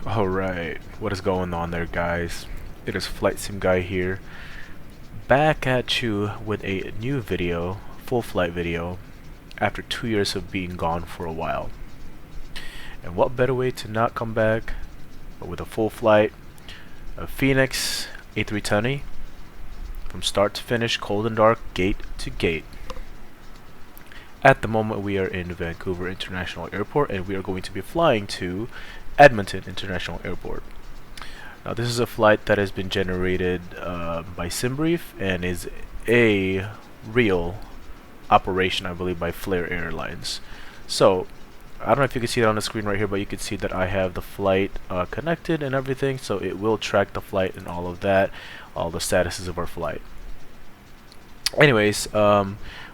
Alright, what is going on there, guys? It is Flight Sim Guy here, back at you with a new video, full flight video, after 2 years of being gone for a while. And what better way to not come back but with a full flight of FENIX A320 from start to finish, cold and dark, gate to gate. At the moment we are in Vancouver International Airport, and we are going to be flying to Edmonton International Airport. Now this is a flight that has been generated by SimBrief and is a real operation, I believe, by Flair Airlines. So I don't know if you can see it on the screen right here, but you can see that I have the flight connected and everything, so it will track the flight and all of that, all the statuses of our flight. Anyways, why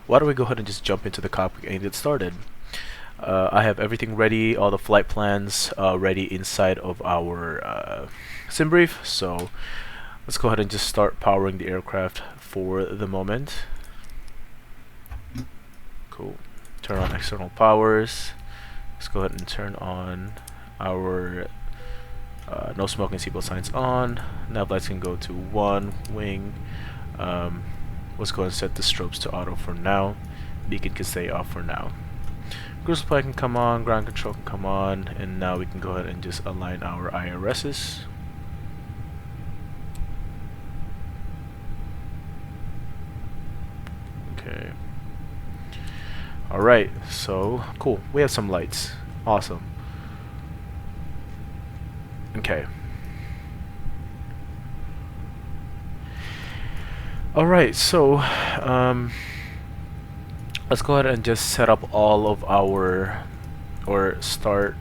don't we go ahead and just jump into the cockpit and get started. I have everything ready, all the flight plans ready inside of our SimBrief, so let's go ahead and just start powering the aircraft for the moment. Cool. Turn on external powers. Let's go ahead and turn on our no smoking seatbelt signs on. Nav lights can go to 1, wing. Let's go ahead and set the strobes to auto for now. Beacon can stay off for now. Cruise supply can come on, ground control can come on, and now we can go ahead and just align our IRSs. Okay. Alright, so cool. We have some lights. Awesome. Okay. Alright, so let's go ahead and just set up all of our, or start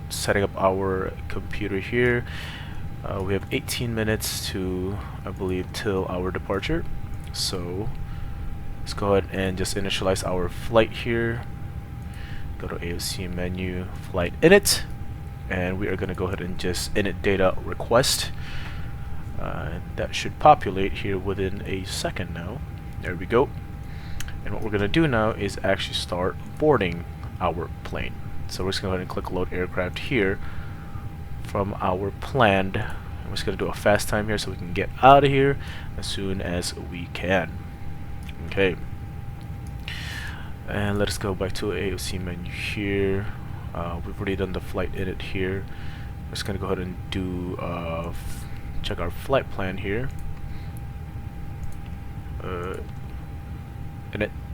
setting up our computer here. We have 18 minutes to, I believe, till our departure. So let's go ahead and just initialize our flight here. Go to AOC menu, flight init, and we are going to go ahead and just init data request. That should populate here within a second now. There we go. And what we're going to do now is actually start boarding our plane. So we're just going to go ahead and click load aircraft here from our planned. I'm just going to do a fast time here so we can get out of here as soon as we can. Okay. And let us go back to AOC menu here. We've already done the flight init here. We're just going to go ahead and do check our flight plan here.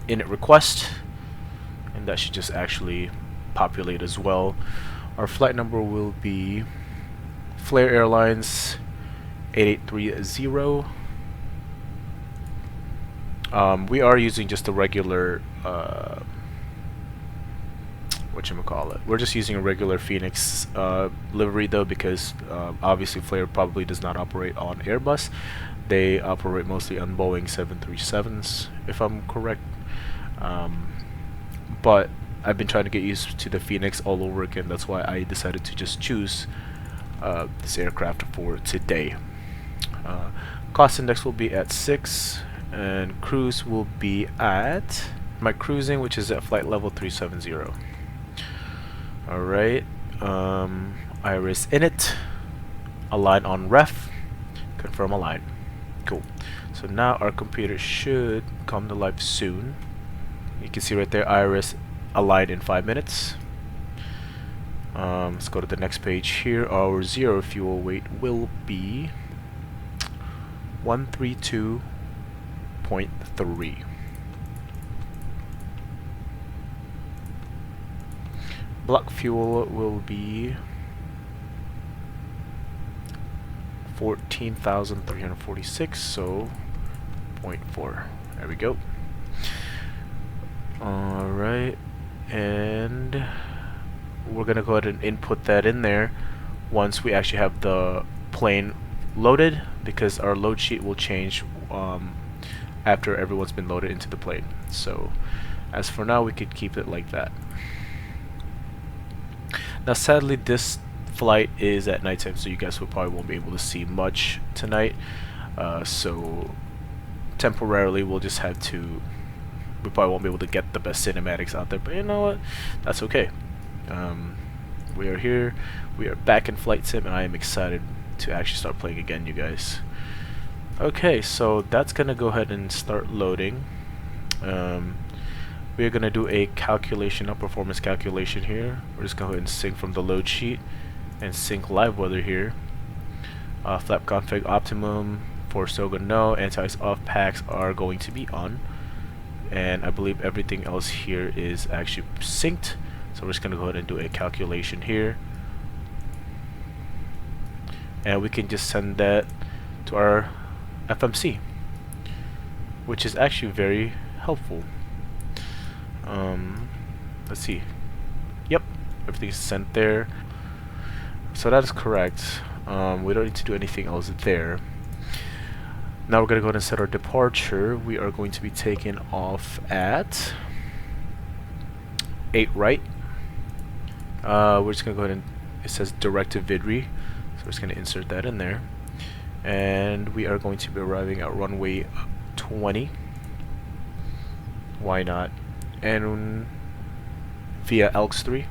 Init request, and that should just actually populate as well. Our flight number will be Flair Airlines 8830. We are using just a regular whatchamacallit. We're just using a regular FENIX livery though, because obviously Flair probably does not operate on Airbus. They operate mostly on Boeing 737s, if I'm correct. But I've been trying to get used to the FENIX all over again. That's why I decided to just choose this aircraft for today. Cost index will be at 6, and cruise will be at my cruising, which is at flight level 370. Alright, iris init, align on ref, confirm align. Cool. So now our computer should come to life soon. You can see right there, iris aligned in 5 minutes. Let's go to the next page here. Our zero fuel weight will be 132.3. Block fuel will be 14,346, so 0.4. There we go. Alright, and we're gonna go ahead and input that in there once we actually have the plane loaded, because our load sheet will change after everyone's been loaded into the plane. So as for now, we could keep it like that. Now sadly this flight is at nighttime, so you guys probably won't be able to see much tonight, so temporarily we'll just have to, we probably won't be able to get the best cinematics out there, but you know what, that's okay. We are here. We are back in Flight Sim, and I am excited to actually start playing again, you guys. Okay, so that's gonna go ahead and start loading. We're gonna do a calculation, a performance calculation here. We're just gonna go ahead and sync from the load sheet and sync live weather here. Flap config optimum for Soga no, anti-ice off, packs are going to be on, and I believe everything else here is actually synced. So we're just gonna go ahead and do a calculation here, and we can just send that to our FMC, which is actually very helpful. Let's see. Yep, everything's sent there. So that is correct. We don't need to do anything else there. Now we're gonna go ahead and set our departure. We are going to be taking off at 8 right. We're just gonna go ahead and, it says direct to Vidri, so we're just gonna insert that in there, and we are going to be arriving at runway 20. Why not? And via Elks 3.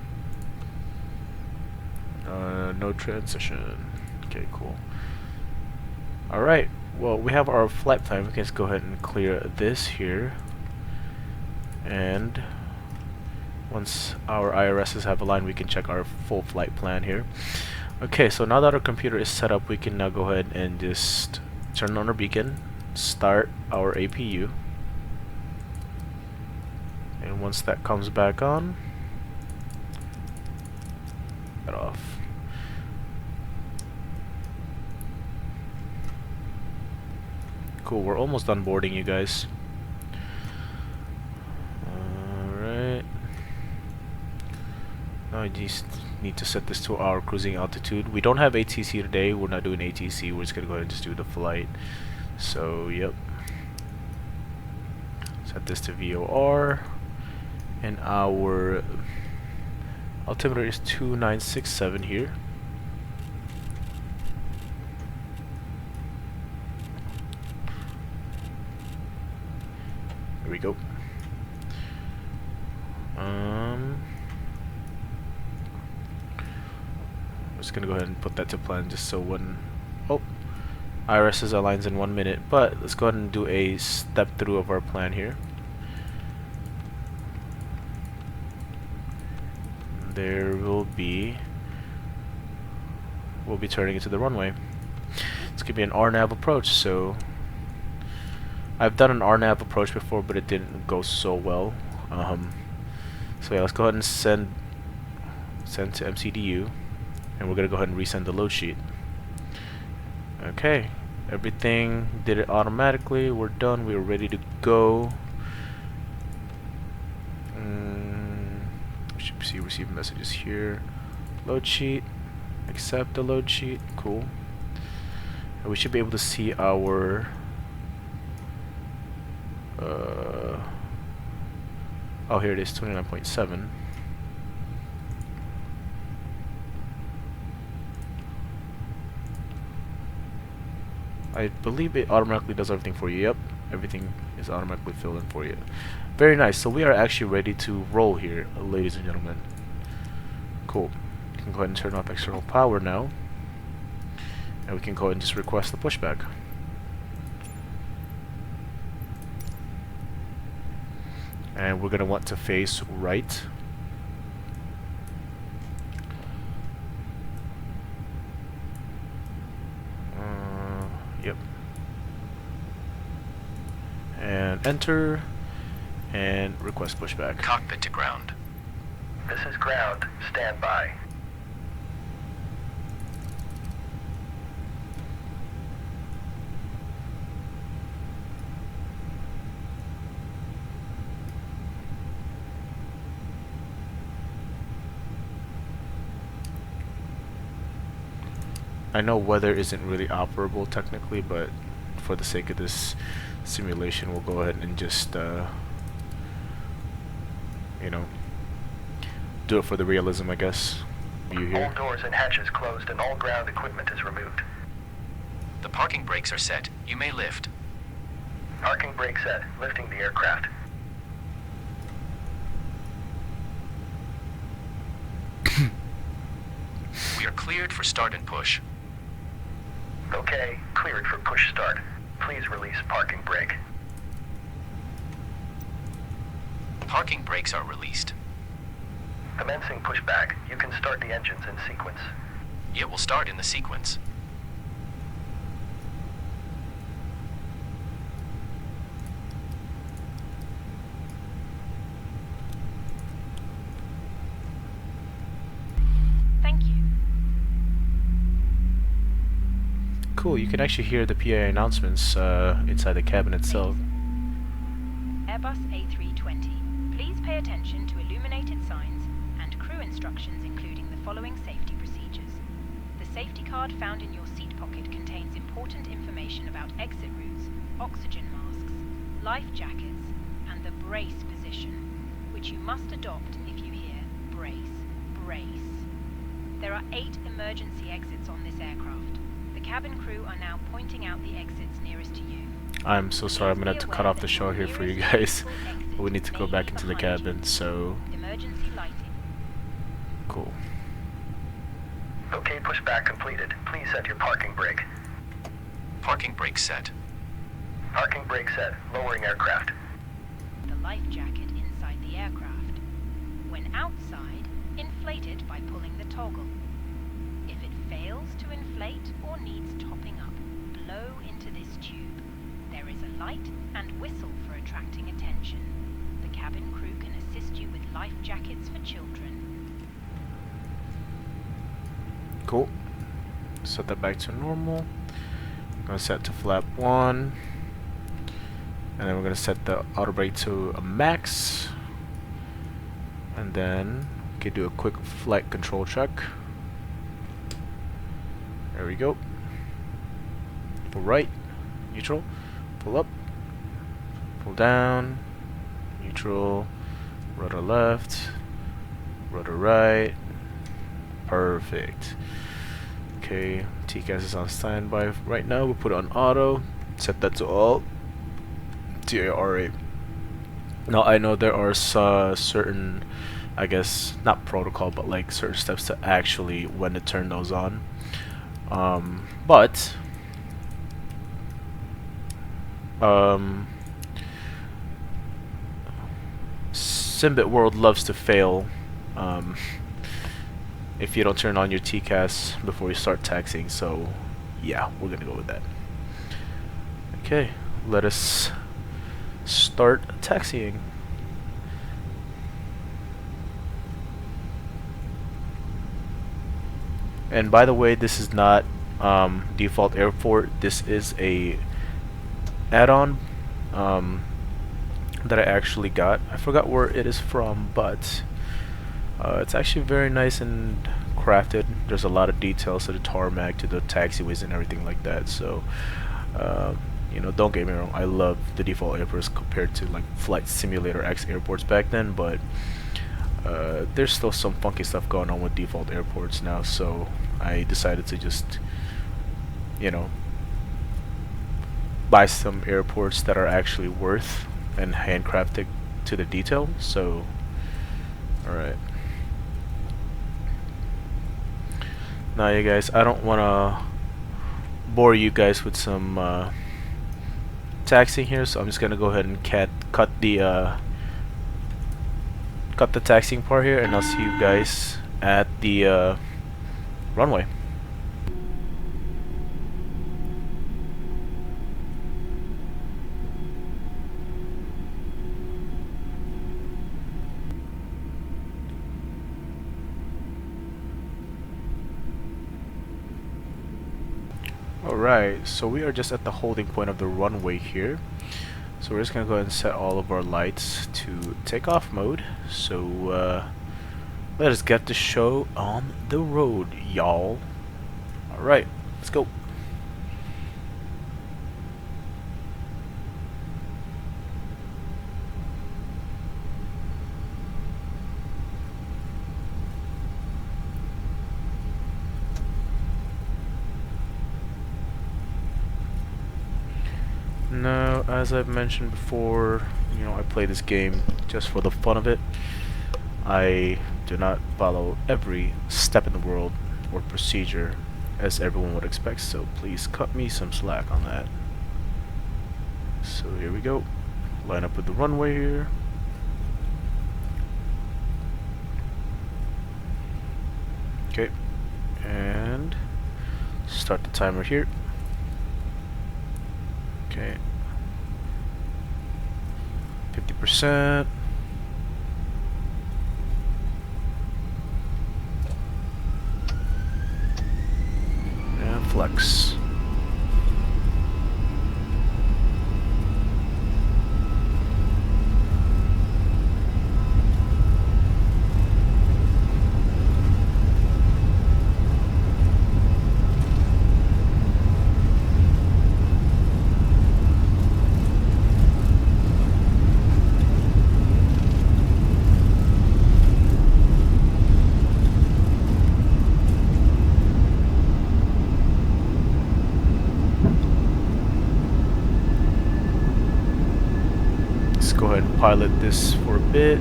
No transition. Okay, cool. Alright, well, we have our flight plan. We can just go ahead and clear this here, and once our IRSs have aligned, we can check our full flight plan here. Okay, so now that our computer is set up, we can now go ahead and just turn on our beacon, start our APU, and once that comes back on, get off. Cool, we're almost done boarding, you guys. Alright. Now I just need to set this to our cruising altitude. We don't have ATC today, we're not doing ATC, we're just gonna go ahead and just do the flight. So, yep. Set this to VOR. And our altimeter is 2967 here. Here we go. I'm just gonna go ahead and put that to plan just so when IRSs aligns in 1 minute, but let's go ahead and do a step through of our plan here. We'll be turning into the runway. It's gonna be an RNAV approach, so I've done an RNAV approach before, but it didn't go so well. So yeah, let's go ahead and send to MCDU, and we're gonna go ahead and resend the load sheet. Okay, everything did it automatically. We're done. We're ready to go. We should see receive messages here. Load sheet. Accept the load sheet. Cool. And we should be able to see our oh, here it is, 29.7. I believe it automatically does everything for you. Yep, everything is automatically filled in for you. Very nice. So we are actually ready to roll here, ladies and gentlemen. Cool. You can go ahead and turn off external power now, and we can go ahead and just request the pushback. And we're gonna want to face right. Yep. And enter, and request pushback. Cockpit to ground. This is ground. Stand by. I know weather isn't really operable technically, but for the sake of this simulation, we'll go ahead and just you know, do it for the realism, I guess. View here. All doors and hatches closed and all ground equipment is removed. The parking brakes are set. You may lift. Parking brake set. Lifting the aircraft. You're cleared for start and push. Okay, cleared for push start. Please release parking brake. Parking brakes are released. Commencing pushback. You can start the engines in sequence. It will start in the sequence. Thank you. Cool, you can actually hear the PA announcements inside the cabin itself. Airbus A320. Please pay attention to illuminated signs and crew instructions, including the following safety procedures. The safety card found in your seat pocket contains important information about exit routes, oxygen masks, life jackets, and the brace position, which you must adopt if you hear brace, brace. There are 8 emergency exits on this aircraft. The cabin crew are now pointing out the exits nearest to you. I'm so sorry, I'm gonna have to cut off the show here for you guys. We need to go back into the cabin, so Emergency lighting. cool. Okay, pushback completed. Please set your parking brake. Parking brake set. Parking brake set. Lowering aircraft. The life jacket inside the aircraft. When outside, inflate it by pulling the toggle. If it fails to inflate or needs topping up, blow into this tube. There is a light and whistle for attracting attention. The cabin crew can assist you with life jackets for children. Cool. Set that back to normal. I'm gonna set to flap 1. And then we're gonna set the auto brake to a max. And then we can do a quick flight control check. There we go. Pull right, neutral, pull up, pull down, neutral, rudder left, rudder right. Perfect. Okay, TCAS is on standby right now. We'll put it on auto, set that to all. TARA. Now I know there are certain, I guess, not protocol, but like certain steps to actually when to turn those on. But Simbit World loves to fail if you don't turn on your TCAS before you start taxiing, so yeah, we're gonna go with that. Okay, let us start taxiing. And by the way, this is not default airport. This is a add-on that I actually got. I forgot where it is from, but it's actually very nice and crafted. There's a lot of details to the tarmac, to the taxiways and everything like that. So you know, don't get me wrong, I love the default airports compared to like Flight Simulator X airports back then, but there's still some funky stuff going on with default airports now, so I decided to just, you know, buy some airports that are actually worth and handcrafted to the detail. So alright, now you guys, I don't want to bore you guys with some taxiing here, so I'm just gonna go ahead and cut the taxiing part here, and I'll see you guys at the runway. Alright, so we are just at the holding point of the runway here. So we're just gonna go ahead and set all of our lights to takeoff mode. So let us get the show on the road, y'all. Alright, let's go. Now, as I've mentioned before, you know, I play this game just for the fun of it. I do not follow every step in the world or procedure, as everyone would expect, so please cut me some slack on that. So here we go. Line up with the runway here. Okay, and start the timer here. Okay, 50%. And flex. Go ahead and pilot this for a bit.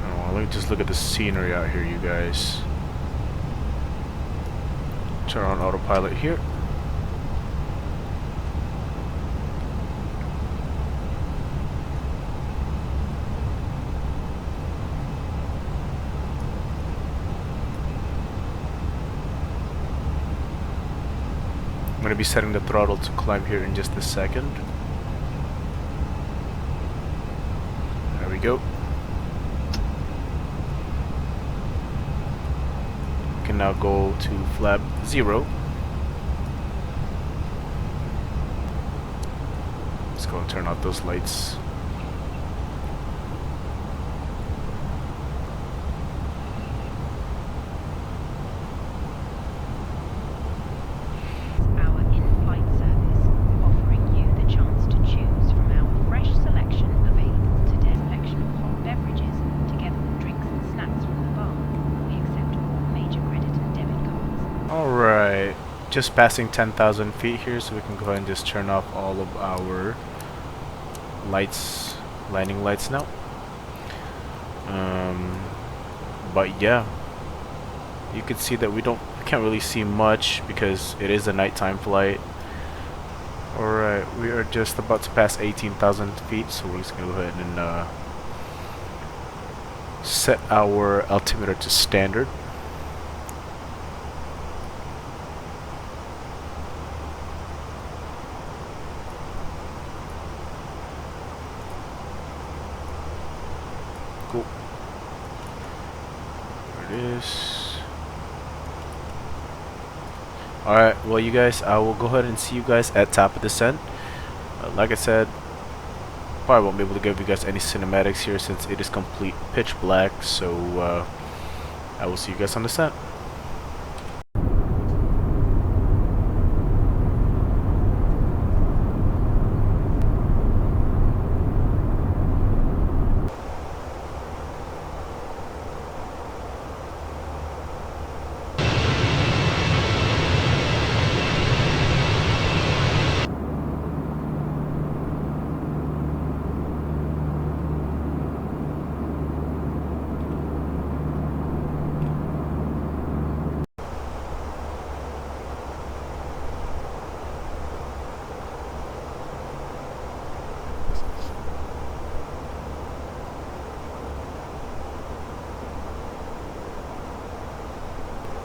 Oh, let me just look at the scenery out here, you guys. Turn on autopilot here. I'm going to be setting the throttle to climb here in just a second. There we go. We can now go to flap 0. Let's go and turn out those lights. Alright, just passing 10,000 feet here, so we can go ahead and just turn off all of our lights, landing lights now. But yeah, you can see that we can't really see much because it is a nighttime flight. Alright, we are just about to pass 18,000 feet, so we're just gonna go ahead and set our altimeter to standard. Cool. There it is. Alright, well you guys, I will go ahead and see you guys at top of descent. Like I said, probably won't be able to give you guys any cinematics here since it is complete pitch black, so I will see you guys on descent.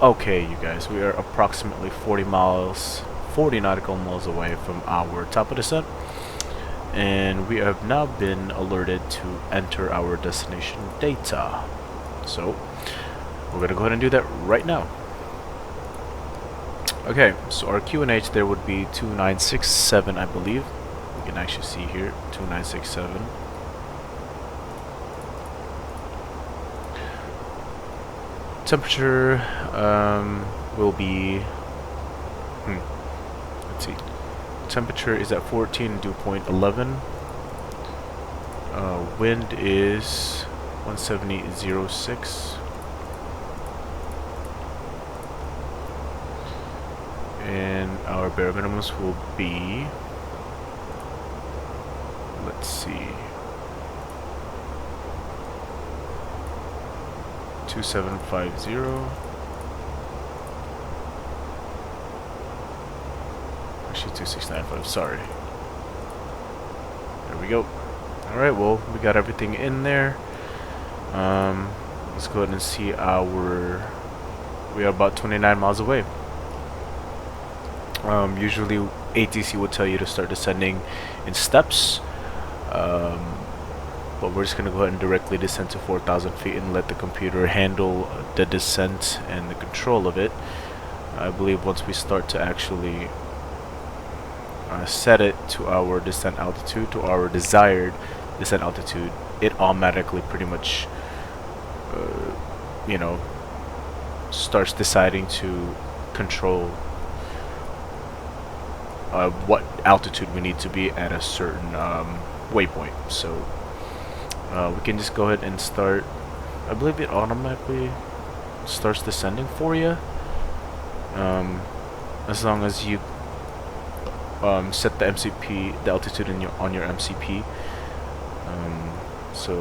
Okay, you guys, we are approximately 40 nautical miles away from our top of descent, and we have now been alerted to enter our destination data. So we're gonna go ahead and do that right now. Okay, so our QNH there would be 2967, I believe. We can actually see here 2967. Temperature will be, let's see, temperature is at 14, dew point 11. Wind is 170.06. and our bare minimums will be, let's see, 2750. Actually 2695, sorry. There we go. Alright, well, we got everything in there. Let's go ahead and see we are about 29 miles away. Usually ATC will tell you to start descending in steps, but we're just going to go ahead and directly descend to 4,000 feet and let the computer handle the descent and the control of it. I believe once we start to actually set it to our descent altitude, to our desired descent altitude, it automatically pretty much you know, starts deciding to control what altitude we need to be at a certain waypoint. So we can just go ahead and start. I believe it automatically starts descending for you, as long as you set the MCP, the altitude on your MCP. So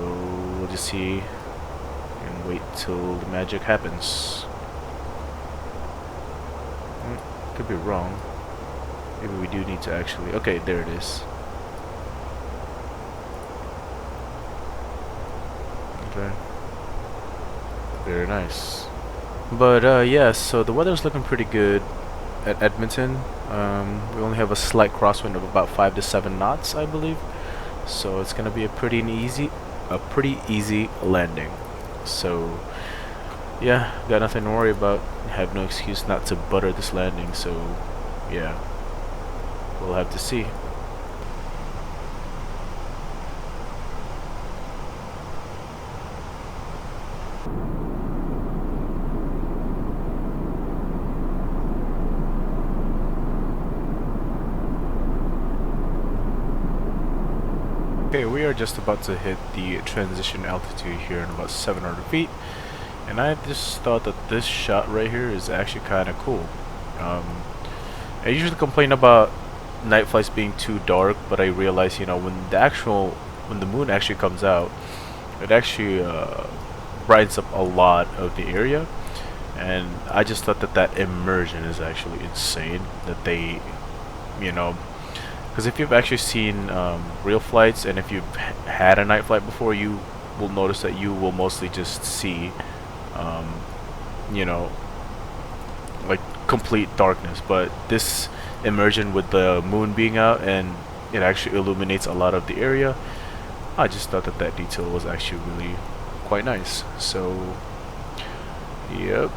we'll just see and wait till the magic happens. Could be wrong. Maybe we do need to actually... Okay, there it is. Okay. Very nice. But yeah, so the weather's looking pretty good at Edmonton. We only have a slight crosswind of about 5 to 7 knots, I believe. So it's gonna be a pretty easy landing. So yeah, got nothing to worry about. Have no excuse not to butter this landing. So yeah, we'll have to see. Okay, we are just about to hit the transition altitude here in about 700 feet, and I just thought that this shot right here is actually kind of cool. I usually complain about night flights being too dark, but I realize, you know, when the moon actually comes out, it actually brightens up a lot of the area, and I just thought that that immersion is actually insane. That they, you know, because if you've actually seen real flights, and if you've had a night flight before, you will notice that you will mostly just see, you know, like complete darkness. But this immersion with the moon being out and it actually illuminates a lot of the area, I just thought that that detail was actually really quite nice. So, yep.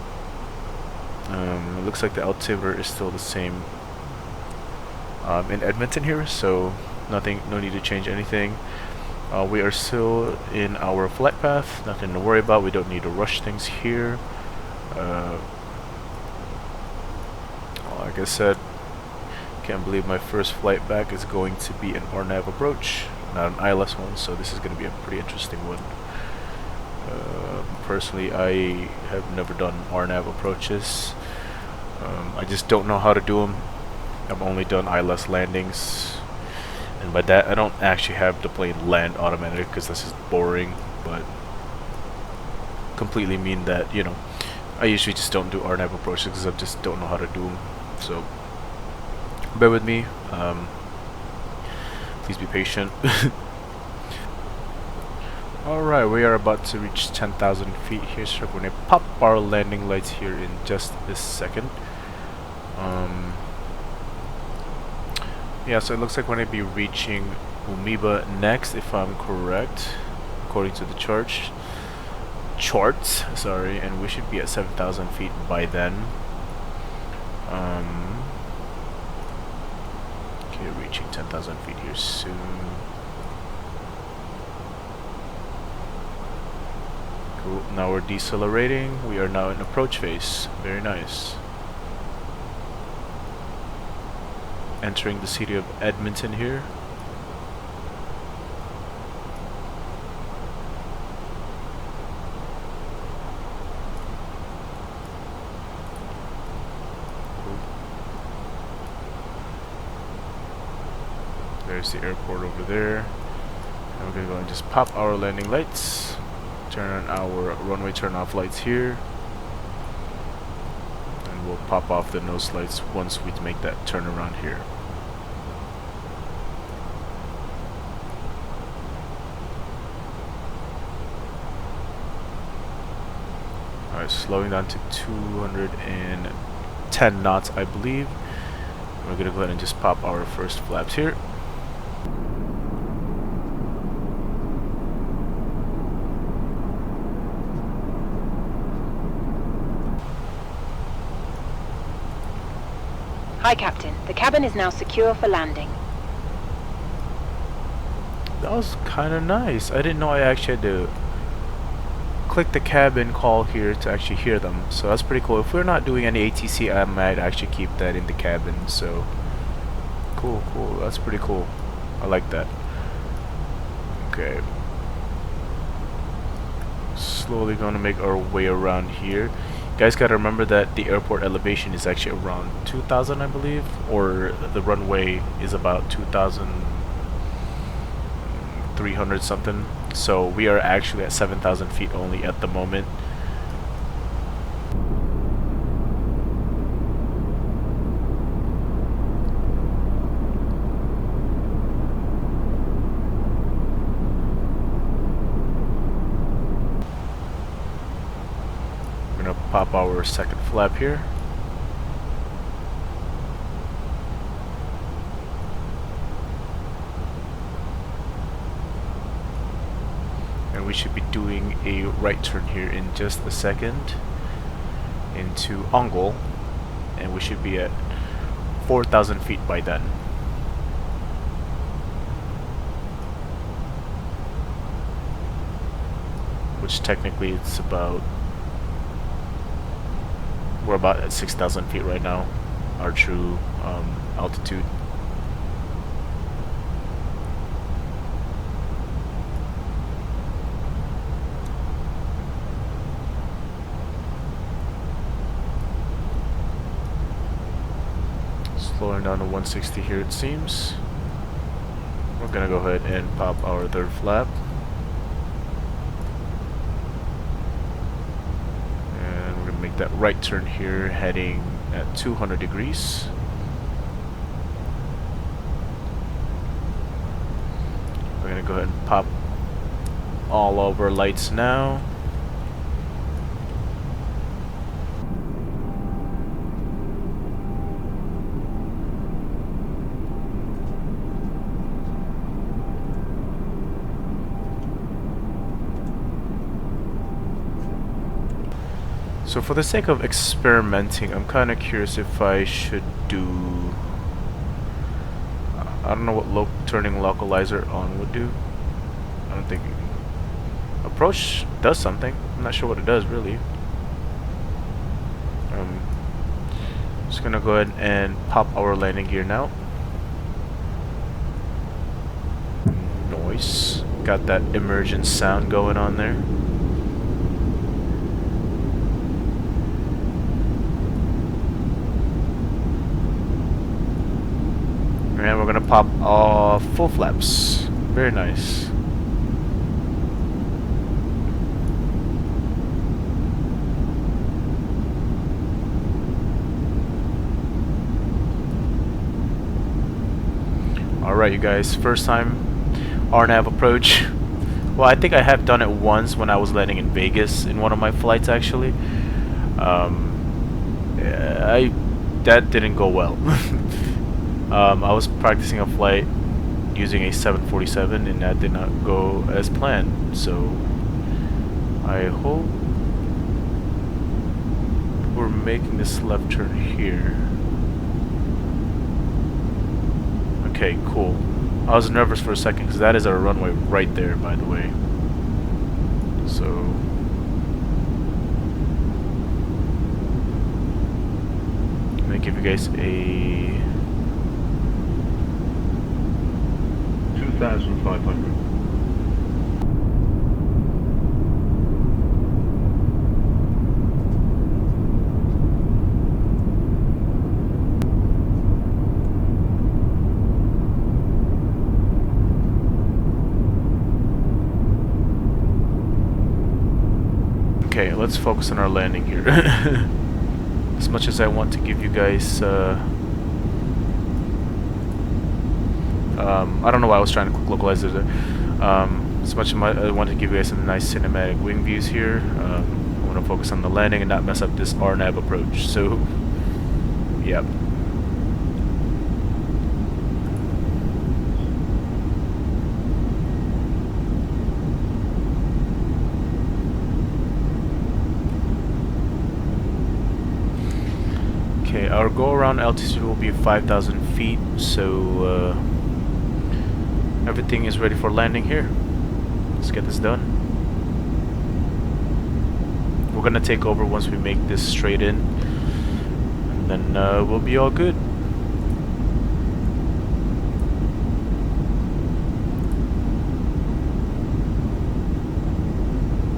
It looks like the altimeter is still the same in Edmonton here, so no need to change anything. We are still in our flight path, nothing to worry about. We don't need to rush things here. Like I said, can't believe my first flight back is going to be an RNAV approach, not an ILS one, so this is going to be a pretty interesting one. Personally, I have never done RNAV approaches. I just don't know how to do them. I've only done ILS landings, and by that I don't actually have the plane land automatically because this is boring, but completely mean that, you know, I usually just don't do RNAV approaches because I just don't know how to do them. So bear with me, please be patient. Alright, we are about to reach 10,000 feet here, so we're going to pop our landing lights here in just a second. Yeah, so it looks like we're going to be reaching Umiba next, if I'm correct, according to the charts, sorry, and we should be at 7,000 feet by then. Okay, reaching 10,000 feet here soon. Cool, now we're decelerating. We are now in approach phase. Very nice. Entering the city of Edmonton here. Cool. There's the airport over there. And we're gonna go and just pop our landing lights, turn on our runway turn off lights here, and we'll pop off the nose lights once we make that turn around here. Alright, slowing down to 210 knots, I believe. We're gonna go ahead and just pop our first flaps here. Hi, Captain. The cabin is now secure for landing. That was kind of nice. I didn't know I actually had to click the cabin call here to actually hear them, so that's pretty cool. If we're not doing any ATC, I might actually keep that in the cabin. So cool, that's pretty cool. I like that. Okay, slowly gonna make our way around here. You guys gotta remember that the airport elevation is actually around 2,000, I believe, or the runway is about 2,300 something. So we are actually at 7,000 feet only at the moment. We're gonna pop our second flap here. We should be doing a right turn here in just a second into Ongol, and we should be at 4,000 feet by then. Which technically it's about, we're about at 6,000 feet right now, our true altitude. Slowing down to 160 here it seems. We're gonna go ahead and pop our third flap. And we're gonna make that right turn here heading at 200 degrees. We're gonna go ahead and pop all of our lights now. So for the sake of experimenting, I'm kind of curious if I should do, I don't know what turning localizer on would do. I don't think approach does something. I'm not sure what it does really. Just gonna go ahead and pop our landing gear now. Noise. Got that emergent sound going on there. And we're gonna pop off full flaps. Very nice. Alright you guys, first time RNAV approach. Well, I think I have done it once when I was landing in Vegas in one of my flights actually. That didn't go well. I was practicing a flight using a 747 and that did not go as planned, so I hope we're making this left turn here. Okay, cool. I was nervous for a second because that is our runway right there, by the way. So I'm gonna give you guys a 2,500. Okay, let's focus on our landing here. As much as I want to give you guys, I don't know why I was trying to quick localize it. As much as I want to give you guys some nice cinematic wing views here, I want to focus on the landing and not mess up this RNAV approach. So, yep. Okay, our go around altitude will be 5,000 feet, so everything is ready for landing here. Let's get this done. We're gonna take over once we make this straight in, and then we'll be all good.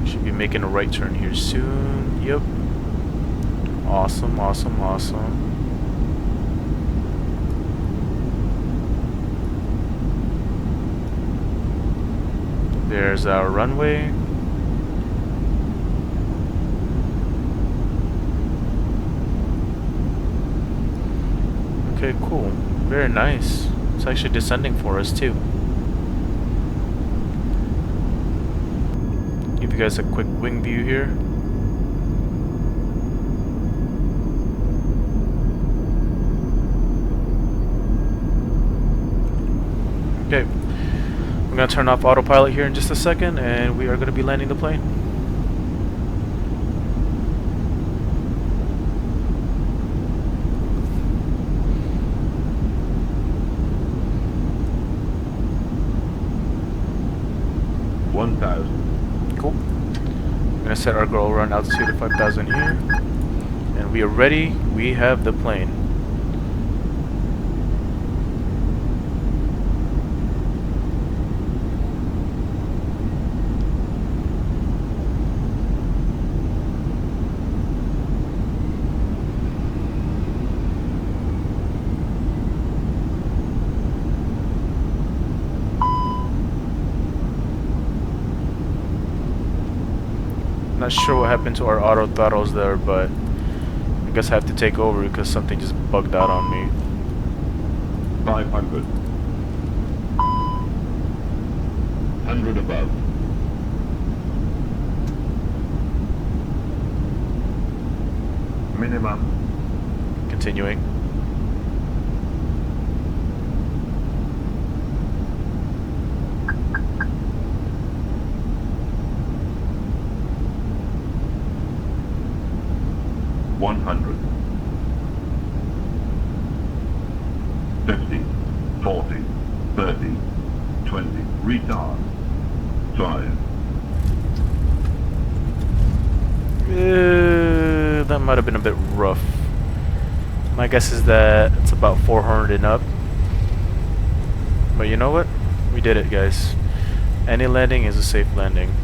Should be making a right turn here soon. Yep. Awesome, awesome, awesome. There's our runway. Okay, cool. Very nice. It's actually descending for us too. Give you guys a quick wing view here. Okay, I'm going to turn off autopilot here in just a second, and we are going to be landing the plane. Cool. I'm going to set our goal run altitude to 5,000 here, and we are ready. We have the plane. Not sure what happened to our auto throttles there, but I guess I have to take over because something just bugged out on me. 500. 100 above. Minimum. Continuing. $100. 50, 40, 30, 20, retard. 5. That might have been a bit rough. My guess is that it's about 400 and up. But you know what? We did it, guys. Any landing is a safe landing.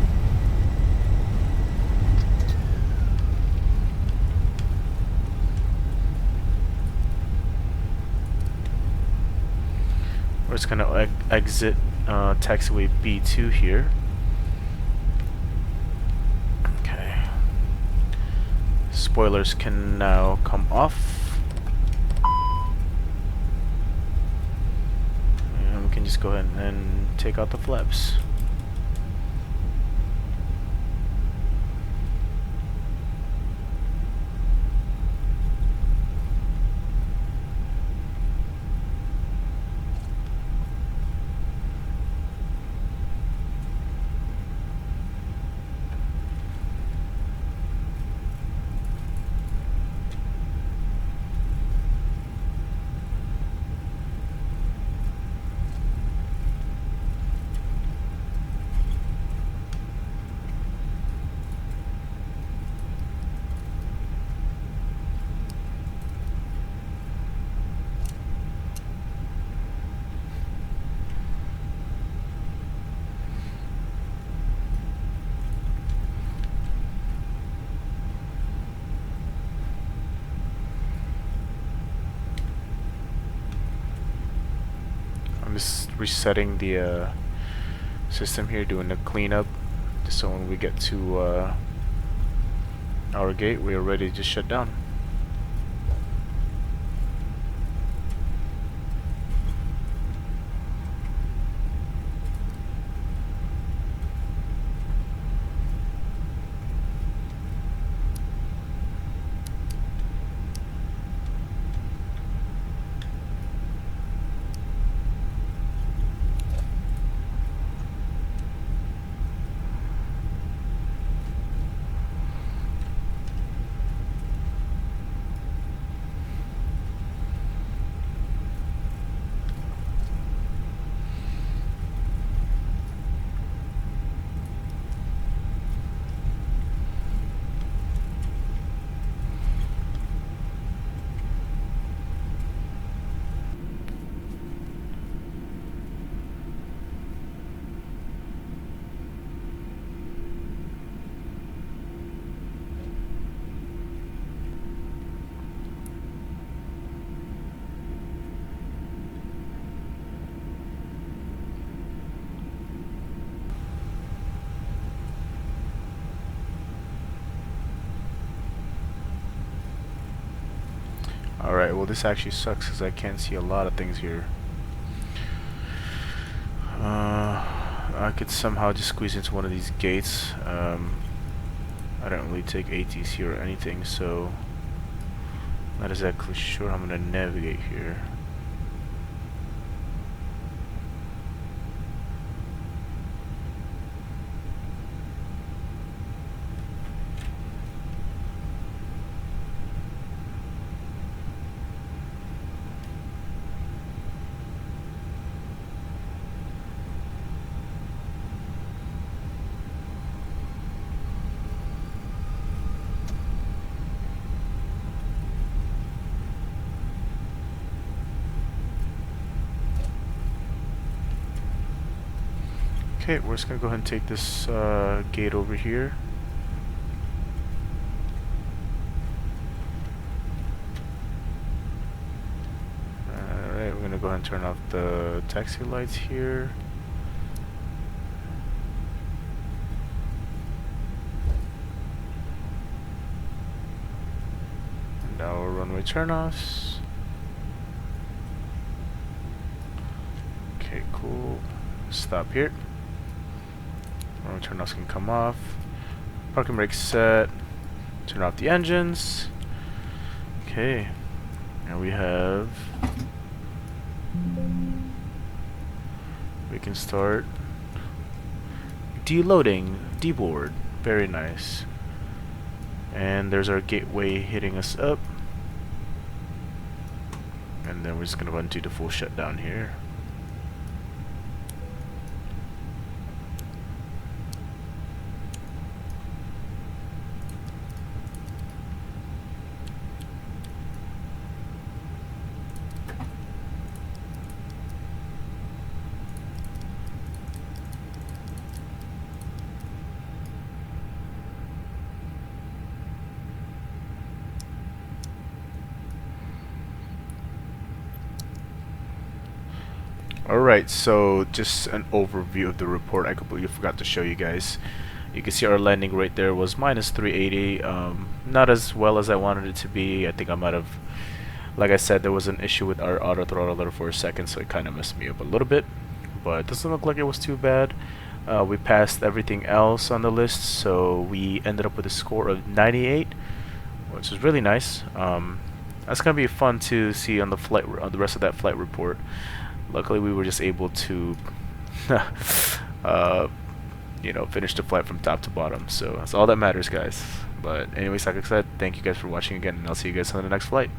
We're just gonna exit taxiway B2 here. Okay. Spoilers can now come off. And we can just go ahead and take out the flaps. I'm just resetting the system here, doing a cleanup, just so when we get to our gate. We are ready to shut down. Alright, well this actually sucks because I can't see a lot of things here. I could somehow just squeeze into one of these gates. I don't really take ATC or anything, so not exactly sure how I'm going to navigate here. Okay, we're just gonna go ahead and take this gate over here. Alright, we're gonna go ahead and turn off the taxi lights here. And now our runway turn-offs. Okay, cool. Stop here. Turn offs can come off. Parking brake set. Turn off the engines. Okay. Now we have. We can start deloading deboard. Very nice. And there's our gateway hitting us up. And then we're just gonna run to the full shutdown here. Alright, so just an overview of the report. I completely forgot to show you guys. You can see our landing right there was -380. Not as well as I wanted it to be. I think I might have, like I said, there was an issue with our auto throttler for a second, so it kind of messed me up a little bit. But it doesn't look like it was too bad. We passed everything else on the list, so we ended up with a score of 98, which is really nice. That's gonna be fun to see on the flight, on the rest of that flight report. Luckily, we were just able to, you know, finish the flight from top to bottom. So that's all that matters, guys. But anyways, like I said, thank you guys for watching again, and I'll see you guys on the next flight.